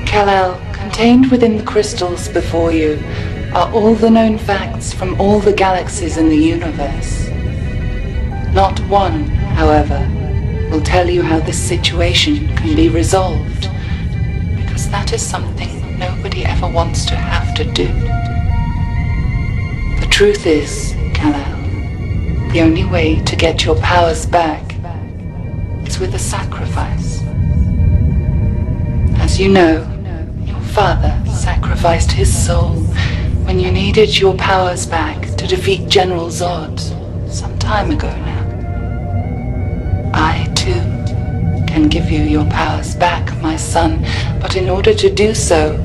Kal-El, contained within the crystals before you are all the known facts from all the galaxies in the universe. Not one, however, will tell you how this situation can be resolved, because that is something nobody ever wants to have to do. The truth is, Kal-El, the only way to get your powers back is with a sacrifice. As you know, your father sacrificed his soul when you needed your powers back to defeat General Zod some time ago now. I, too, can give you your powers back, my son, but in order to do so,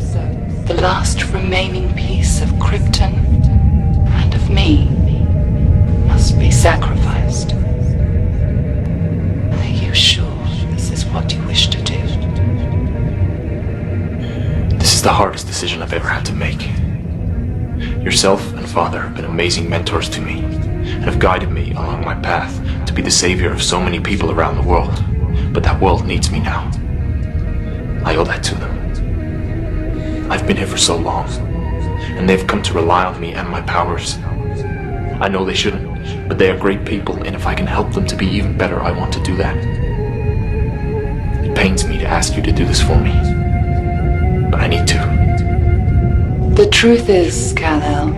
the last remaining piece of Krypton and of me must be sacrificed. Are you sure this is what you wish to do? This is the hardest decision I've ever had to make. Yourself and Father have been amazing mentors to me and have guided me along my path to be the savior of so many people around the world. But that world needs me now. I owe that to them. I've been here for so long, and they've come to rely on me and my powers. I know they shouldn't, but they are great people, and if I can help them to be even better, I want to do that. It pains me to ask you to do this for me, but I need to. The truth is, Kal-El,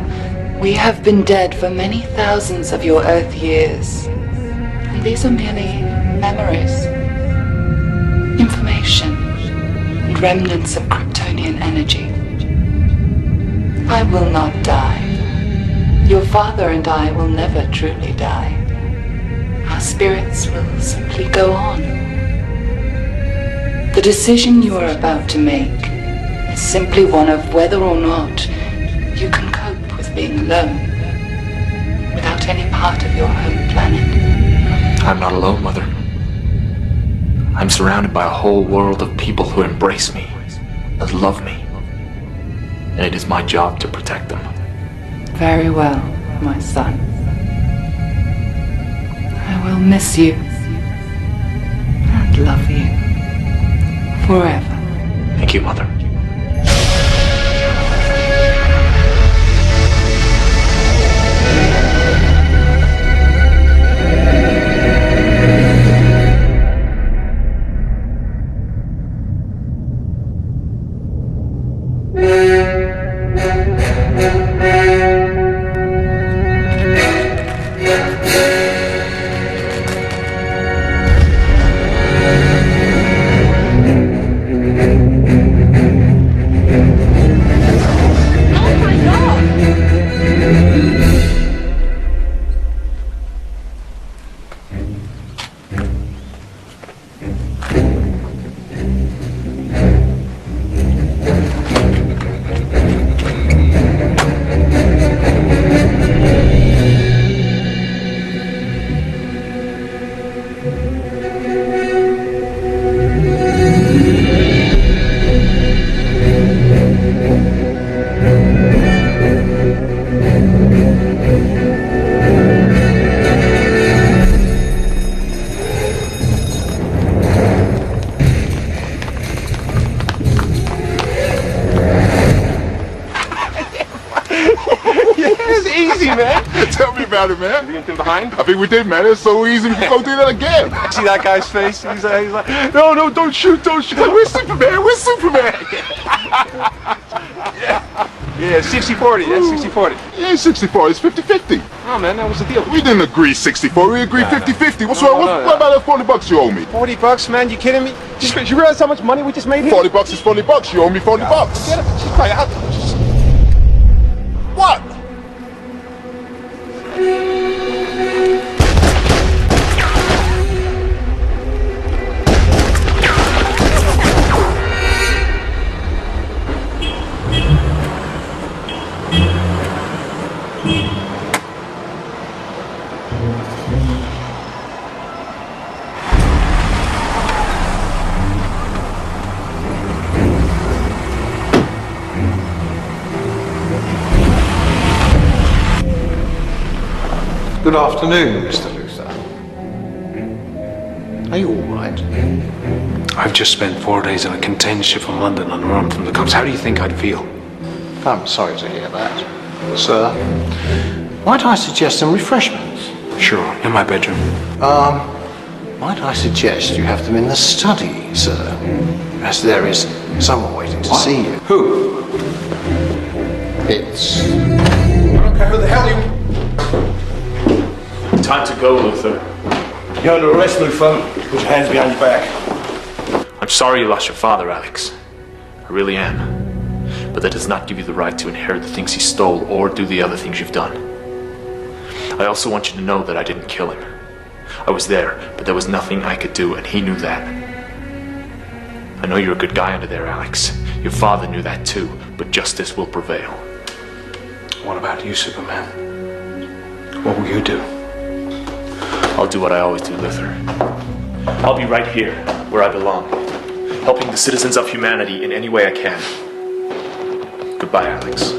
we have been dead for many thousands of your Earth years. And these are merely memories, information, and remnants of Kryptonian energy. I will not die. Your father and I will never truly die. Our spirits will simply go on. The decision you are about to make is simply one of whether or not you can cope with being alone without any part of your home planet. I'm not alone, Mother. I'm surrounded by a whole world of people who embrace me, that love me, and it is my job to protect them. Very well, my son. I will miss you and love you forever. Thank you, Mother. Tell me about it, man. You anything behind? I think we did, man. It's so easy. We can go do that again. See that guy's face? He's like, no, don't shoot. Like, we're Superman. Yeah, 60-40. That's 60-40. Yeah, 60-40. It's 50-50. Oh, man, that was the deal. We didn't agree 60-40. We agreed 50-50. What's wrong? What about that $40 you owe me? $40, man? You kidding me? You realize how much money we just made here? $40 is $40. You owe me $40. Get it. She's probably out. What? Good afternoon, Mr. Luther. Are you all right? I've just spent 4 days on a container ship from London on a run from the cops. How do you think I'd feel? I'm sorry to hear that. Sir, might I suggest some refreshments? Sure, in my bedroom. Might I suggest you have them in the study, sir? As there is someone waiting to see you. Who? It's... I don't care who the hell you... Time to go, Luther. You're under arrest, Luther. Put your hands behind your back. I'm sorry you lost your father, Alex. I really am. But that does not give you the right to inherit the things he stole or do the other things you've done. I also want you to know that I didn't kill him. I was there, but there was nothing I could do, and he knew that. I know you're a good guy under there, Alex. Your father knew that too, but justice will prevail. What about you, Superman? What will you do? I'll do what I always do, Luther. I'll be right here, where I belong, helping the citizens of humanity in any way I can. Goodbye, Alex.